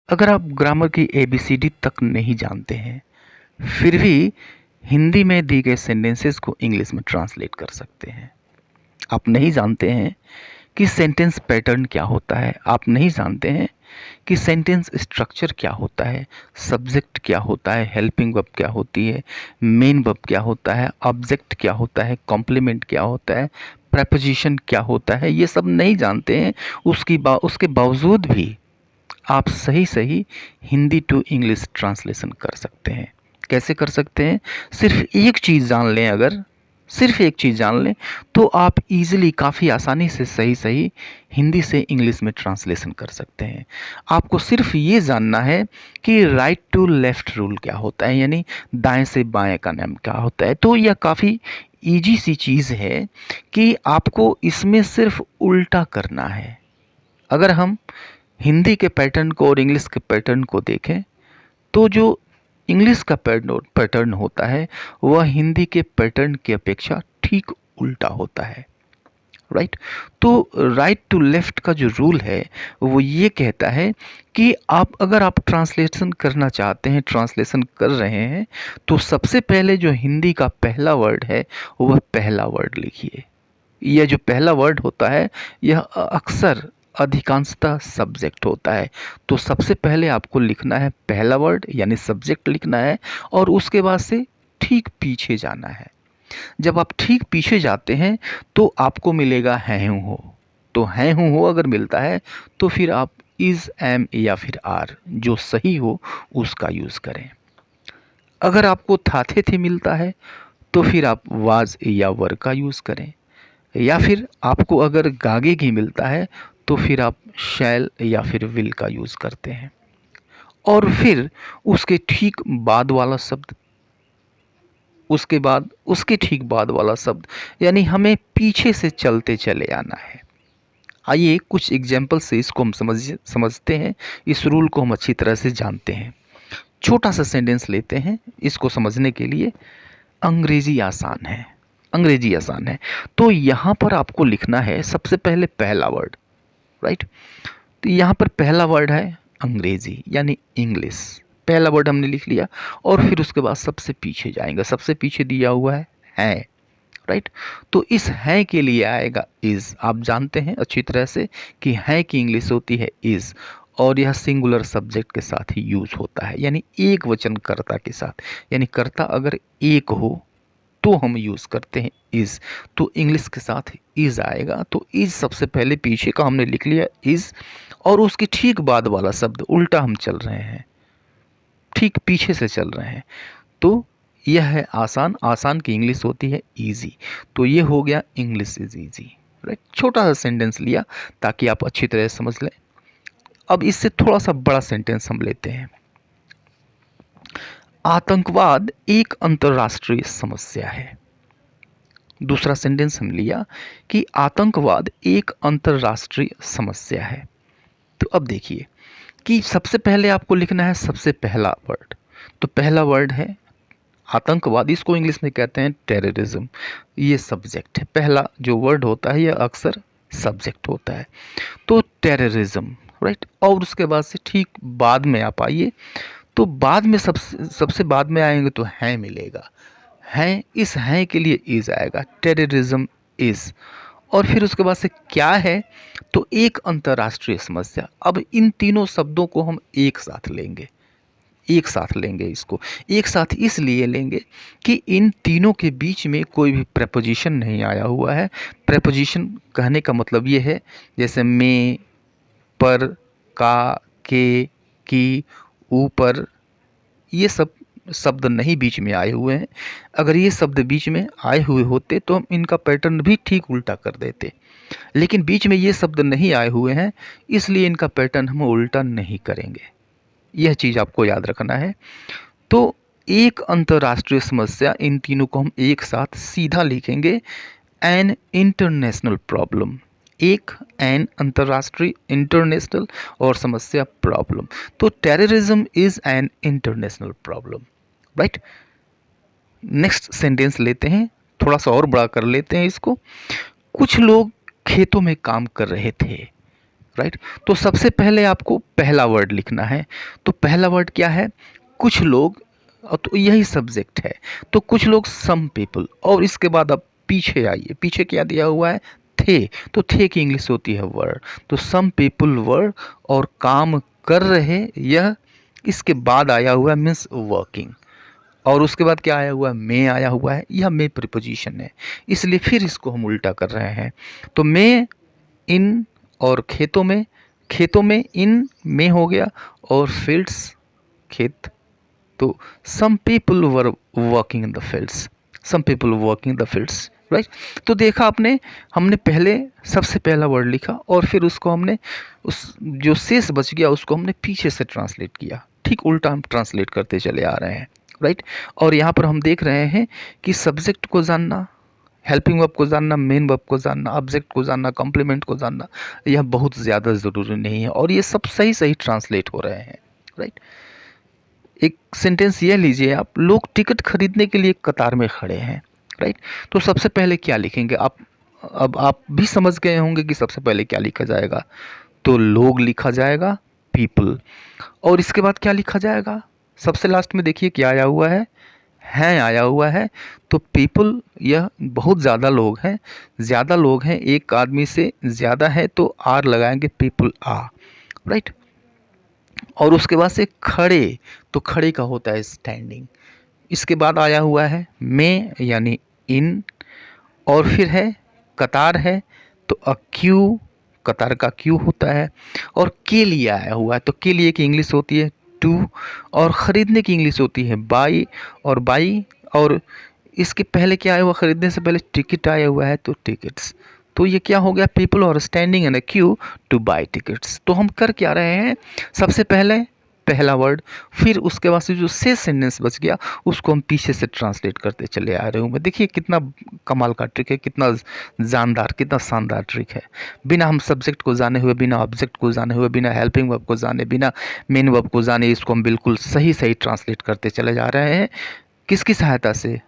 अगर आप ग्रामर की ABCD तक नहीं जानते हैं, फिर भी हिंदी में दी गए सेंटेंसेस को इंग्लिश में ट्रांसलेट कर सकते हैं। आप नहीं जानते हैं कि सेंटेंस पैटर्न क्या होता है, आप नहीं जानते हैं कि सेंटेंस स्ट्रक्चर क्या होता है, सब्जेक्ट क्या होता है, हेल्पिंग वर्ब क्या होती है, मेन वर्ब क्या होता है, ऑब्जेक्ट क्या होता है, कॉम्प्लीमेंट क्या होता है, प्रेपोजिशन क्या होता है, ये सब नहीं जानते हैं। उसके बावजूद भी आप सही सही हिंदी टू इंग्लिश ट्रांसलेशन कर सकते हैं। कैसे कर सकते हैं? सिर्फ एक चीज़ जान लें, अगर सिर्फ एक चीज़ जान लें तो आप इजीली काफ़ी आसानी से सही सही हिंदी से इंग्लिश में ट्रांसलेशन कर सकते हैं। आपको सिर्फ ये जानना है कि राइट टू लेफ्ट रूल क्या होता है, यानी दाएं से बाएं का नियम क्या होता है। तो यह काफ़ी ईजी सी चीज़ है कि आपको इसमें सिर्फ उल्टा करना है। अगर हम हिंदी के पैटर्न को और इंग्लिश के पैटर्न को देखें तो जो इंग्लिश का पैटर्न होता है वह हिंदी के पैटर्न की अपेक्षा ठीक उल्टा होता है। राइट। तो राइट टू लेफ्ट का जो रूल है वो ये कहता है कि अगर आप ट्रांसलेशन करना चाहते हैं, ट्रांसलेशन कर रहे हैं, तो सबसे पहले जो हिंदी का पहला वर्ड है वह पहला वर्ड लिखिए। यह जो पहला वर्ड होता है यह अक्सर अधिकांशतः सब्जेक्ट होता है। तो सबसे पहले आपको लिखना है पहला वर्ड यानी सब्जेक्ट लिखना है और उसके बाद से ठीक पीछे जाना है। जब आप ठीक पीछे जाते हैं तो आपको मिलेगा है हूँ हो। तो है हूँ हो अगर मिलता है तो फिर आप इज एम या फिर आर जो सही हो उसका यूज़ करें। अगर आपको था थे थे मिलता है तो फिर आप वाज या वर का यूज़ करें, या फिर आपको अगर गागे घी मिलता है तो फिर आप शैल या फिर विल का यूज़ करते हैं। और फिर उसके ठीक बाद वाला शब्द, उसके ठीक बाद वाला शब्द, यानी हमें पीछे से चलते चले आना है। आइए कुछ एग्जाम्पल से इसको हम समझते हैं, इस रूल को हम अच्छी तरह से जानते हैं। छोटा सा सेंटेंस लेते हैं इसको समझने के लिए। अंग्रेजी आसान है, अंग्रेजी आसान है। तो यहाँ पर आपको लिखना है सबसे पहले पहला वर्ड। राइट। तो यहाँ पर पहला वर्ड है अंग्रेजी यानी इंग्लिश। पहला वर्ड हमने लिख लिया और फिर उसके बाद सबसे पीछे जाएंगे। सबसे पीछे दिया हुआ है। राइट। तो इस है के लिए आएगा इज। आप जानते हैं अच्छी तरह से कि है की इंग्लिश होती है इज, और यह सिंगुलर सब्जेक्ट के साथ ही यूज होता है, यानी एक वचन कर्ता के साथ। यानी कर्ता अगर एक हो तो हम यूज़ करते हैं इज़। तो इंग्लिश के साथ इज़ आएगा। तो इज़ सबसे पहले पीछे का हमने लिख लिया इज़, और उसके ठीक बाद वाला शब्द उल्टा हम चल रहे हैं, ठीक पीछे से चल रहे हैं। तो यह है आसान। आसान की इंग्लिश होती है ईजी। तो ये हो गया इंग्लिश इज ईजी। राइट। छोटा सा सेंटेंस लिया ताकि आप अच्छी तरह से समझ लें। अब इससे थोड़ा सा बड़ा सेंटेंस हम लेते हैं। आतंकवाद एक अंतर्राष्ट्रीय समस्या है। दूसरा सेंटेंस हम लिया कि आतंकवाद एक अंतर्राष्ट्रीय समस्या है। तो अब देखिए कि सबसे पहले आपको लिखना है सबसे पहला वर्ड। तो पहला वर्ड है आतंकवाद, इसको इंग्लिश में कहते हैं टेररिज्म। ये सब्जेक्ट है। पहला जो वर्ड होता है यह अक्सर सब्जेक्ट होता है। तो टेररिज्म। राइट। और उसके बाद से ठीक बाद में आप आइए, तो बाद में सबसे बाद में आएंगे तो है मिलेगा। हैं, इस हैं के लिए इज आएगा, टेररिज्म इज। और फिर उसके बाद से क्या है, तो एक अंतर्राष्ट्रीय समस्या। अब इन तीनों शब्दों को हम एक साथ लेंगे, एक साथ लेंगे। इसको एक साथ इसलिए लेंगे कि इन तीनों के बीच में कोई भी प्रेपोजिशन नहीं आया हुआ है। प्रेपोजिशन कहने का मतलब ये है जैसे में, पर, का, के, की, ऊपर, ये सब शब्द नहीं बीच में आए हुए हैं। अगर ये शब्द बीच में आए हुए होते तो हम इनका पैटर्न भी ठीक उल्टा कर देते, लेकिन बीच में ये शब्द नहीं आए हुए हैं इसलिए इनका पैटर्न हम उल्टा नहीं करेंगे। यह चीज़ आपको याद रखना है। तो एक अंतर्राष्ट्रीय समस्या, इन तीनों को हम एक साथ सीधा लिखेंगे। एन इंटरनेशनल प्रॉब्लम, एक एन अंतर्राष्ट्रीय, इंटरनेशनल और समस्या प्रॉब्लम। तो terrorism is an international problem. Right. Next sentence लेते हैं, थोड़ा सा और बड़ा कर लेते हैं इसको। कुछ लोग खेतों में काम कर रहे थे। राइट। तो सबसे पहले आपको पहला वर्ड लिखना है। तो पहला वर्ड क्या है? कुछ लोग, तो यही सब्जेक्ट है। तो कुछ लोग, सम पीपल, और इसके बाद आप पीछे आइए, पीछे क्या दिया हुआ है? थे। तो थे की इंग्लिश होती है वर। तो सम पीपल वर, और काम कर रहे, यह इसके बाद आया हुआ है मीन्स वर्किंग, और उसके बाद क्या आया हुआ है? मे आया हुआ है। यह मे प्रीपोजिशन है, इसलिए फिर इसको हम उल्टा कर रहे हैं। तो मे इन, और खेतों में, खेतों में इन में हो गया, और फील्ड्स खेत। तो some people were working in the fields, some people working in the fields, right. तो देखा आपने, हमने पहले सबसे पहला वर्ड लिखा, और फिर उसको हमने, उस जो शेष बच गया उसको हमने पीछे से ट्रांसलेट किया। ठीक उल्टा हम ट्रांसलेट करते चले आ रहे हैं, राइट। और यहाँ पर हम देख रहे हैं कि सब्जेक्ट को जानना, हेल्पिंग वर्ब को जानना, मेन वर्ब को जानना, ऑब्जेक्ट को जानना, कॉम्प्लीमेंट को जानना, यह बहुत ज़्यादा ज़रूरी नहीं है, और ये सब सही सही ट्रांसलेट हो रहे हैं, राइट। एक सेंटेंस ये लीजिए आप, लोग टिकट खरीदने के लिए कतार में खड़े हैं, राइट। तो सबसे पहले क्या लिखेंगे आप? अब आप भी समझ गए होंगे कि सबसे पहले क्या लिखा जाएगा। तो लोग लिखा जाएगा, पीपल, और इसके बाद क्या लिखा जाएगा? सबसे लास्ट में देखिए क्या आया हुआ है? आया हुआ है। तो पीपल, यह बहुत ज़्यादा लोग हैं, ज़्यादा लोग हैं, एक आदमी से ज़्यादा है, तो आर लगाएंगे, पीपल आ, राइट। और उसके बाद से खड़े, तो खड़े का होता है स्टैंडिंग। इसके बाद आया हुआ है में, यानी इन, और फिर है कतार है, तो अ क्यू, कतार का क्यू होता है, और के लिए आया हुआ है। तो के लिए की इंग्लिश होती है टू, और ख़रीदने की इंग्लिश होती है बाई, और बाई, और इसके पहले क्या आया हुआ? ख़रीदने से पहले टिकट आया हुआ है, तो टिकट्स। तो ये क्या हो गया? पीपल और standing in a Q two by tickets. तो हम कर क्या रहे हैं? सबसे पहले पहला वर्ड, फिर उसके बाद से जो शेष सेंटेंस बच गया उसको हम पीछे से ट्रांसलेट करते चले आ रहे हूँ। देखिए कितना कमाल का ट्रिक है, कितना जानदार, कितना शानदार ट्रिक है। बिना हम सब्जेक्ट को जाने हुए, बिना ऑब्जेक्ट को जाने हुए, बिना हेल्पिंग वर्ब को जाने, बिना मेन वर्ब को जाने, इसको हम बिल्कुल सही सही ट्रांसलेट करते चले जा रहे हैं। किसकी सहायता से?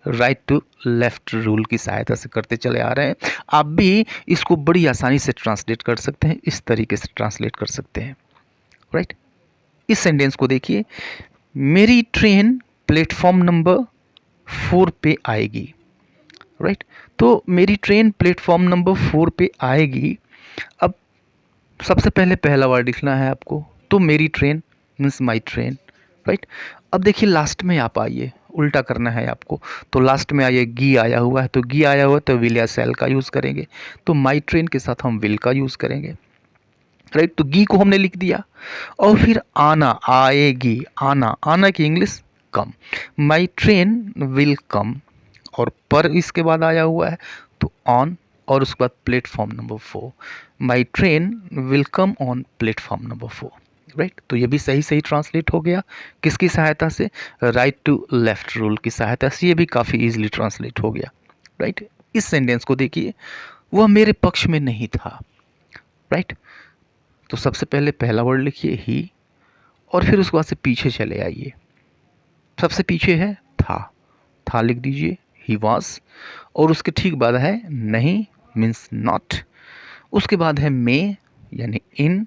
राइट टू लेफ्ट रूल की सहायता से करते चले आ रहे हैं। आप भी इसको बड़ी आसानी से ट्रांसलेट कर सकते हैं, इस तरीके से ट्रांसलेट कर सकते हैं, राइट। इस सेंटेंस को देखिए, मेरी ट्रेन प्लेटफॉर्म नंबर 4 पे आएगी, राइट। तो मेरी ट्रेन प्लेटफॉर्म नंबर 4 पे आएगी। अब सबसे पहले पहला वर्ड लिखना है आपको, तो मेरी train means my train, right. अब देखिए लास्ट में आप आइए, उल्टा करना है आपको। तो लास्ट में आइए, गी आया हुआ है, तो गी आया हुआ है तो विल या सेल का यूज़ करेंगे। तो माई ट्रेन के साथ हम विल का यूज़ करेंगे, राइट। तो गी को हमने लिख दिया, और फिर आना, आएगी, आना, आना की English come, my train will come, और पर इसके बाद आया हुआ है तो ऑन, और उसके बाद platform number 4, my train will come on platform number 4, right. तो ये भी सही सही ट्रांसलेट हो गया, किसकी सहायता से? राइट टू लेफ्ट रूल की सहायता से। ये भी काफ़ी इजीली ट्रांसलेट हो गया, राइट। इस सेंटेंस को देखिए, वह मेरे पक्ष में नहीं था, राइट। तो सबसे पहले पहला वर्ड लिखिए ही, और फिर उसके बाद से पीछे चले आइए। सबसे पीछे है था लिख दीजिए, ही वॉज, और उसके ठीक बाद है नहीं मीन्स नॉट, उसके बाद है मे यानी इन,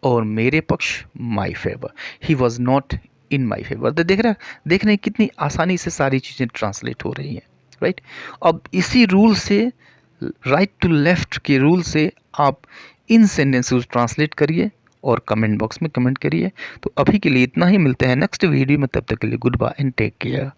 और मेरे पक्ष my favour, he was not in my favour. तो देख रहे हैं कितनी आसानी से सारी चीज़ें ट्रांसलेट हो रही हैं, राइट। अब इसी रूल से, राइट टू लेफ्ट के रूल से आप इन सेंटेंस को ट्रांसलेट करिए और कमेंट बॉक्स में कमेंट करिए। तो अभी के लिए इतना ही, मिलते हैं नेक्स्ट वीडियो में, तब तक के लिए goodbye and take care.